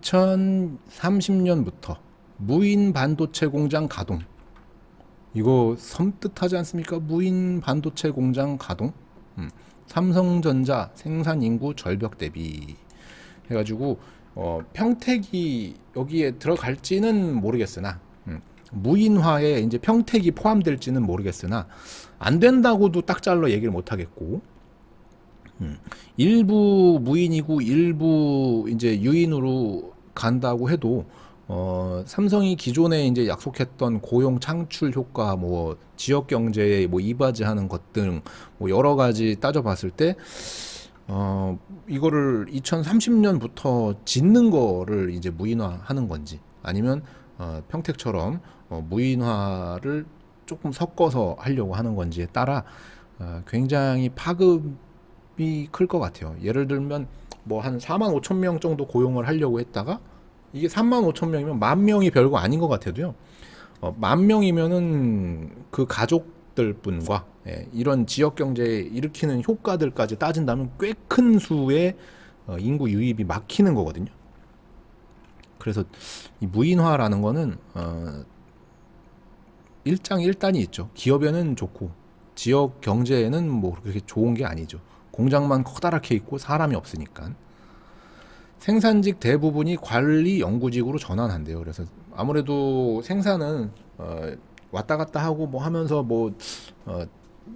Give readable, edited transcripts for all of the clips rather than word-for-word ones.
2030년부터 무인 반도체 공장 가동. 이거 섬뜩하지 않습니까? 무인 반도체 공장 가동. 삼성전자 생산 인구 절벽 대비 해가지고 평택이 여기에 들어갈지는 모르겠으나 무인화에 이제 평택이 포함될지는 모르겠으나 안 된다고도 딱 잘라 얘기를 못 하겠고, 일부 무인이고 일부 이제 유인으로 간다고 해도 삼성이 기존에 이제 약속했던 고용 창출 효과, 뭐 지역 경제에 뭐 이바지하는 것 등 뭐 여러 가지 따져봤을 때 이거를 2030년부터 짓는 거를 이제 무인화하는 건지, 아니면 평택처럼 무인화를 조금 섞어서 하려고 하는 건지에 따라 굉장히 파급이 클 것 같아요. 예를 들면 뭐 한 4만 5천 명 정도 고용을 하려고 했다가 이게 3만 5천 명이면 10,000명이 별거 아닌 것 같아도요. 10,000명이면은 그 가족들 뿐과 이런 지역 경제에 일으키는 효과들까지 따진다면 꽤 큰 수의 인구 유입이 막히는 거거든요. 그래서 이 무인화라는 거는 일장일단이 있죠. 기업에는 좋고 지역 경제에는 뭐 그렇게 좋은 게 아니죠. 공장만 커다랗게 있고 사람이 없으니까. 생산직 대부분이 관리 연구직으로 전환한대요. 그래서 아무래도 생산은 왔다 갔다 하고 뭐 하면서 뭐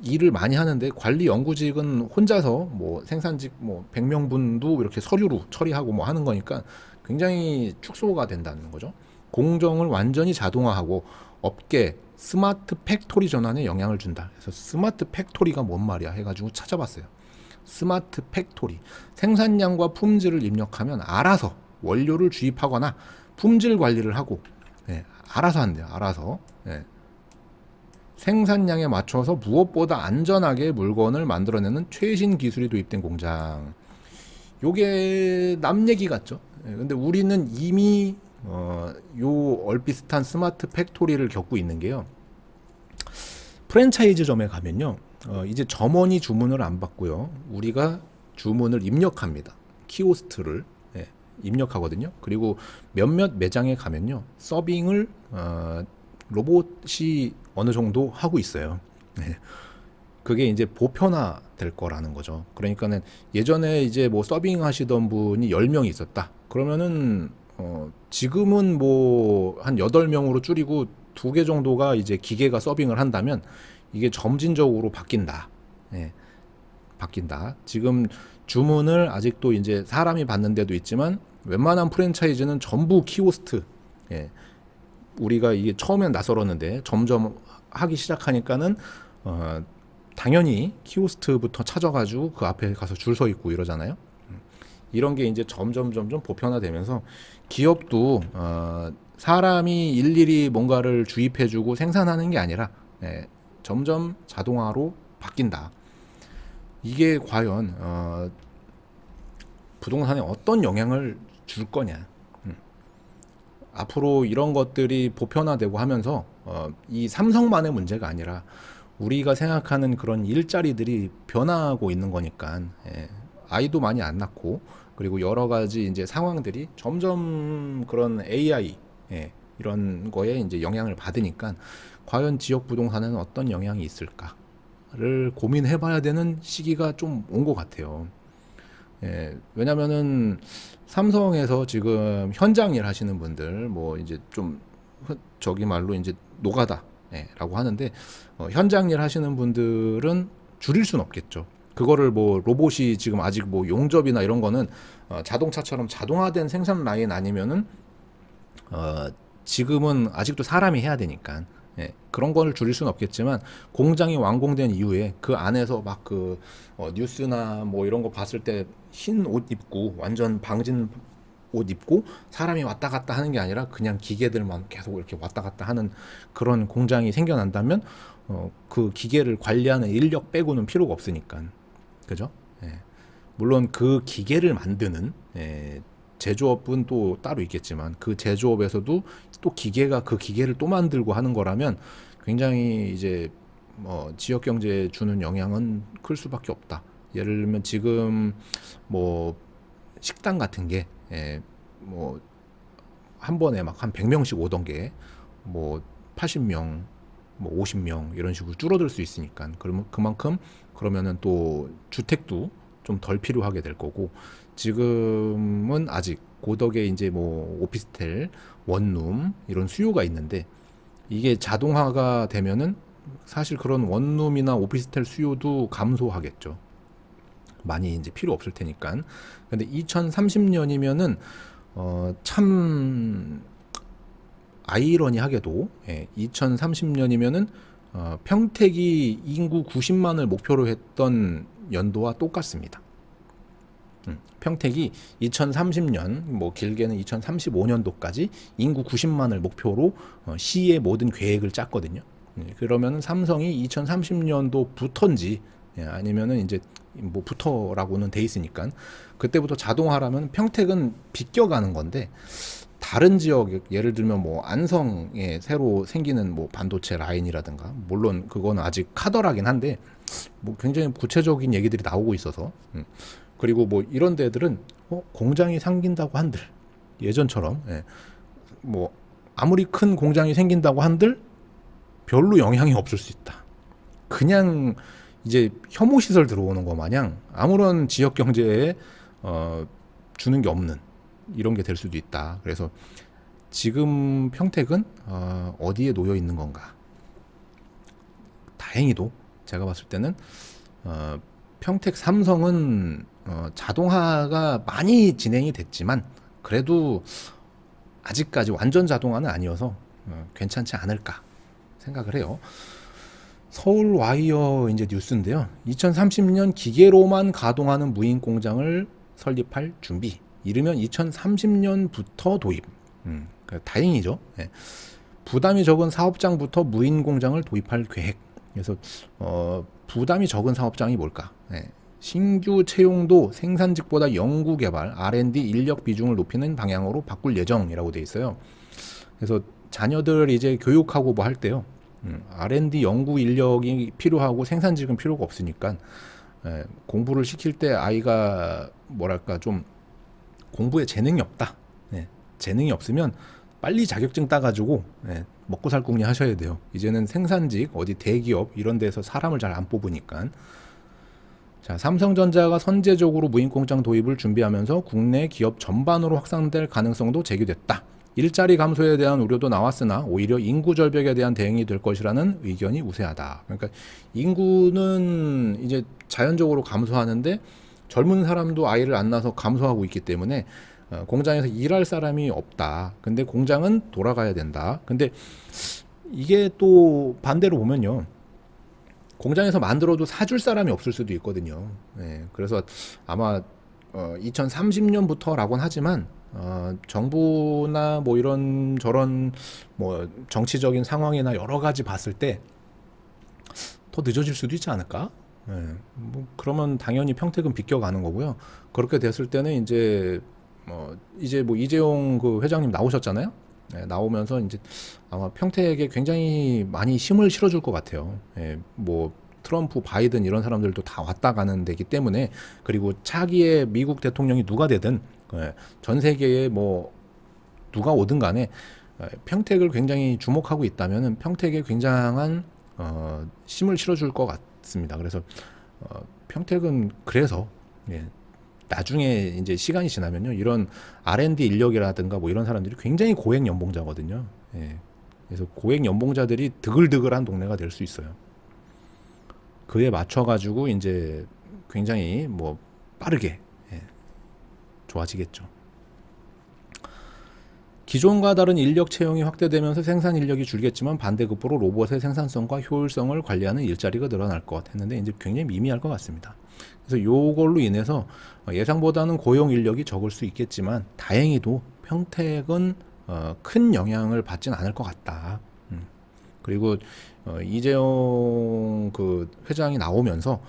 일을 많이 하는데, 관리 연구직은 혼자서 뭐 생산직 뭐 100명분도 이렇게 서류로 처리하고 뭐 하는 거니까 굉장히 축소가 된다는 거죠. 공정을 완전히 자동화하고 업계 스마트 팩토리 전환에 영향을 준다. 그래서 스마트 팩토리가 뭔 말이야 해가지고 찾아봤어요. 스마트 팩토리, 생산량과 품질을 입력하면 알아서 원료를 주입하거나 품질 관리를 하고, 알아서 한대요. 알아서. 생산량에 맞춰서 무엇보다 안전하게 물건을 만들어내는 최신 기술이 도입된 공장. 요게 남 얘기 같죠. 근데 우리는 이미 요 얼비슷한 스마트 팩토리를 겪고 있는 게요. 프랜차이즈점에 가면요, 이제 점원이 주문을 안 받고요, 우리가 주문을 입력합니다. 키오스트를 입력하거든요. 그리고 몇몇 매장에 가면요, 서빙을 로봇이 어느 정도 하고 있어요. 그게 이제 보편화 될 거라는 거죠. 그러니까는 예전에 이제 뭐 서빙 하시던 분이 10명이 있었다. 그러면은 지금은 뭐 한 8명으로 줄이고 2개 정도가 이제 기계가 서빙을 한다면 이게 점진적으로 바뀐다. 바뀐다. 지금 주문을 아직도 이제 사람이 받는 데도 있지만 웬만한 프랜차이즈는 전부 키오스트. 우리가 이게 처음엔 낯설었는데 점점 하기 시작하니까는 당연히 키오스트부터 찾아가지고 그 앞에 가서 줄 서 있고 이러잖아요. 이런 게 이제 점점 보편화되면서 기업도 사람이 일일이 뭔가를 주입해주고 생산하는 게 아니라 점점 자동화로 바뀐다. 이게 과연 부동산에 어떤 영향을 줄 거냐. 앞으로 이런 것들이 보편화되고 하면서 이 삼성만의 문제가 아니라 우리가 생각하는 그런 일자리들이 변화하고 있는 거니까, 아이도 많이 안 낳고, 그리고 여러 가지 이제 상황들이 점점 그런 AI 이런 거에 이제 영향을 받으니까 과연 지역 부동산에는 어떤 영향이 있을까를 고민해봐야 되는 시기가 좀 온 것 같아요. 왜냐면은 삼성에서 지금 현장 일 하시는 분들, 뭐 이제 좀 저기 말로 이제 노가다 라고 하는데, 현장 일 하시는 분들은 줄일 수는 없겠죠. 그거를 뭐 로봇이 지금 아직 뭐 용접이나 이런 거는 자동차처럼 자동화된 생산 라인 아니면은 지금은 아직도 사람이 해야 되니까 그런 거를 줄일 수는 없겠지만, 공장이 완공된 이후에 그 안에서 막 그 뉴스나 뭐 이런 거 봤을 때 흰 옷 입고 완전 방진 옷 입고 사람이 왔다 갔다 하는 게 아니라 그냥 기계들만 계속 이렇게 왔다 갔다 하는 그런 공장이 생겨난다면 그 기계를 관리하는 인력 빼고는 필요가 없으니까, 그죠? 물론 그 기계를 만드는 제조업은 또 따로 있겠지만, 그 제조업에서도 또 기계가 그 기계를 또 만들고 하는 거라면 굉장히 이제 지역 경제에 주는 영향은 클 수밖에 없다. 예를 들면 지금 뭐 식당 같은 게 뭐 한 번에 막 한 100명씩 오던 게 뭐 80명, 뭐 50명 이런 식으로 줄어들 수 있으니까 그러면 그만큼 그러면은 또 주택도 좀 덜 필요하게 될 거고 지금은 아직 고덕에 이제 뭐 오피스텔, 원룸 이런 수요가 있는데 이게 자동화가 되면은 사실 그런 원룸이나 오피스텔 수요도 감소하겠죠. 많이 이제 필요 없을 테니까. 근데 2030년이면은 참 아이러니하게도 2030년이면은 평택이 인구 90만을 목표로 했던 연도와 똑같습니다. 평택이 2030년 뭐 길게는 2035년도까지 인구 90만을 목표로 시의 모든 계획을 짰거든요. 그러면 삼성이 2030년도부터인지 아니면은 이제 뭐 부터라고는 돼 있으니까 그때부터 자동화라면 평택은 비껴가는 건데 다른 지역 예를 들면 뭐 안성에 새로 생기는 뭐 반도체 라인이라든가 물론 그거는 아직 카더라긴 한데 뭐 굉장히 구체적인 얘기들이 나오고 있어서 그리고 뭐 이런 데들은 공장이 생긴다고 한들 예전처럼 뭐 아무리 큰 공장이 생긴다고 한들 별로 영향이 없을 수 있다. 그냥 이제 혐오 시설 들어오는 거 마냥 아무런 지역 경제에 주는 게 없는 이런 게 될 수도 있다. 그래서 지금 평택은 어디에 놓여 있는 건가? 다행히도 제가 봤을 때는 평택 삼성은 자동화가 많이 진행이 됐지만 그래도 아직까지 완전 자동화는 아니어서 괜찮지 않을까 생각을 해요. 서울 와이어 이제 뉴스인데요. 2030년 기계로만 가동하는 무인 공장을 설립할 준비. 이르면 2030년부터 도입. 다행이죠. 부담이 적은 사업장부터 무인 공장을 도입할 계획. 그래서 부담이 적은 사업장이 뭘까? 신규 채용도 생산직보다 연구개발, R&D 인력 비중을 높이는 방향으로 바꿀 예정이라고 돼 있어요. 그래서 자녀들 이제 교육하고 뭐 할 때요. R&D 연구 인력이 필요하고 생산직은 필요가 없으니까 공부를 시킬 때 아이가 뭐랄까 좀 공부에 재능이 없다. 재능이 없으면 빨리 자격증 따가지고 먹고 살 궁리 하셔야 돼요. 이제는 생산직 어디 대기업 이런 데서 사람을 잘 안 뽑으니까. 자, 삼성전자가 선제적으로 무인공장 도입을 준비하면서 국내 기업 전반으로 확산될 가능성도 제기됐다. 일자리 감소에 대한 우려도 나왔으나 오히려 인구 절벽에 대한 대응이 될 것이라는 의견이 우세하다. 그러니까 인구는 이제 자연적으로 감소하는데 젊은 사람도 아이를 안 낳아서 감소하고 있기 때문에 공장에서 일할 사람이 없다. 근데 공장은 돌아가야 된다. 근데 이게 또 반대로 보면요. 공장에서 만들어도 사줄 사람이 없을 수도 있거든요. 그래서 아마 2030년부터라고는 하지만 정부나 뭐 이런 저런 뭐 정치적인 상황이나 여러 가지 봤을 때 더 늦어질 수도 있지 않을까? 뭐 그러면 당연히 평택은 비껴가는 거고요. 그렇게 됐을 때는 이제 뭐 이재용 그 회장님 나오셨잖아요. 나오면서 이제 아마 평택에 굉장히 많이 힘을 실어줄 것 같아요. 뭐 트럼프, 바이든 이런 사람들도 다 왔다 가는 데기 때문에 그리고 차기의 미국 대통령이 누가 되든 전 세계에 뭐 누가 오든 간에 평택을 굉장히 주목하고 있다면은 평택에 굉장한 힘을 실어줄 것 같습니다. 그래서 평택은 그래서 나중에 이제 시간이 지나면요 이런 R&D 인력이라든가 뭐 이런 사람들이 굉장히 고액 연봉자거든요. 그래서 고액 연봉자들이 드글드글한 동네가 될 수 있어요. 그에 맞춰 가지고 이제 굉장히 뭐 빠르게 좋아지겠죠. 기존과 다른 인력 채용이 확대되면서 생산 인력이 줄겠지만 반대급부로 로봇의 생산성과 효율성을 관리하는 일자리가 늘어날 것 했는데 이제 굉장히 미미할 것 같습니다. 그래서 요걸로 인해서 예상보다는 고용 인력이 적을 수 있겠지만 다행히도 평택은 큰 영향을 받지는 않을 것 같다. 그리고 이재용 그 회장이 나오면서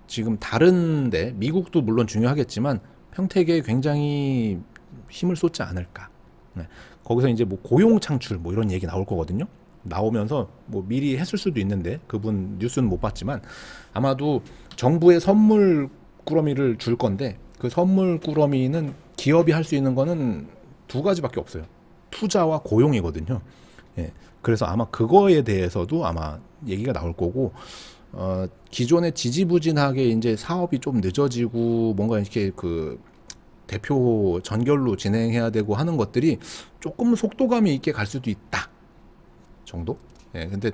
지금 다른데 미국도 물론 중요하겠지만 평택에 굉장히 힘을 쏟지 않을까. 거기서 이제 뭐 고용 창출 뭐 이런 얘기 나올 거거든요. 나오면서 뭐 미리 했을 수도 있는데 그분 뉴스는 못 봤지만 아마도 정부의 선물 꾸러미를 줄 건데 그 선물 꾸러미는 기업이 할 수 있는 거는 두 가지밖에 없어요. 투자와 고용이거든요. 예. 그래서 아마 그거에 대해서도 아마 얘기가 나올 거고, 기존에 지지부진하게 이제 사업이 좀 늦어지고 뭔가 이렇게 그 대표 전결로 진행해야 되고 하는 것들이 조금 속도감이 있게 갈 수도 있다 정도. 예. 근데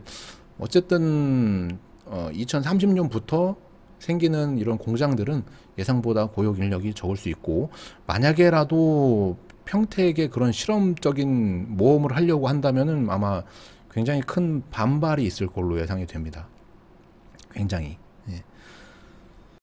어쨌든 2030년부터 생기는 이런 공장들은 예상보다 고용 인력이 적을 수 있고, 만약에라도 평택에 그런 실험적인 모험을 하려고 한다면은 아마 굉장히 큰 반발이 있을 걸로 예상이 됩니다. 굉장히.